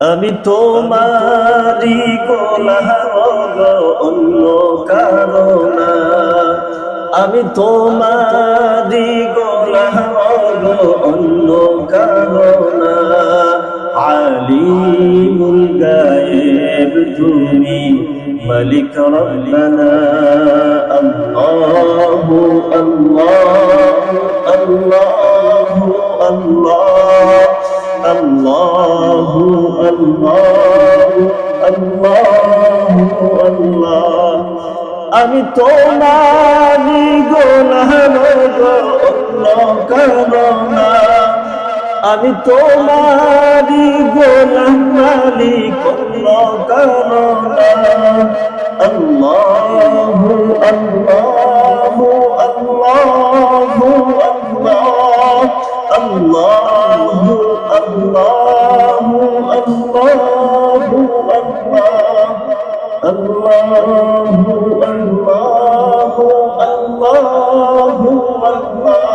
আমি তোমারি গোলাম গো, অন্য কারো না। আমি তোমারি গোলাম গো, অন্য কারো না। আলিমুল গায়েব তুমি, মালিক রব্বানা। আল্লাহু আল্লাহ, আল্লাহু আল্লাহ, আল্লাহু আল্লাহ, আল্লাহু আল্লাহ। আমি তোমারি গোলাম গো, অন্য কারো না। আমি তোমারি গোলাম, মালিক অন্য কারো না। আল্লাহু আল্লাহু, আল্লাহু আল্লাহ, আল্লাহু আল্লাহু, আল্লাহু আল্লাহ, আল্লাহু আল্লাহু, আল্লাহু আল্লাহ।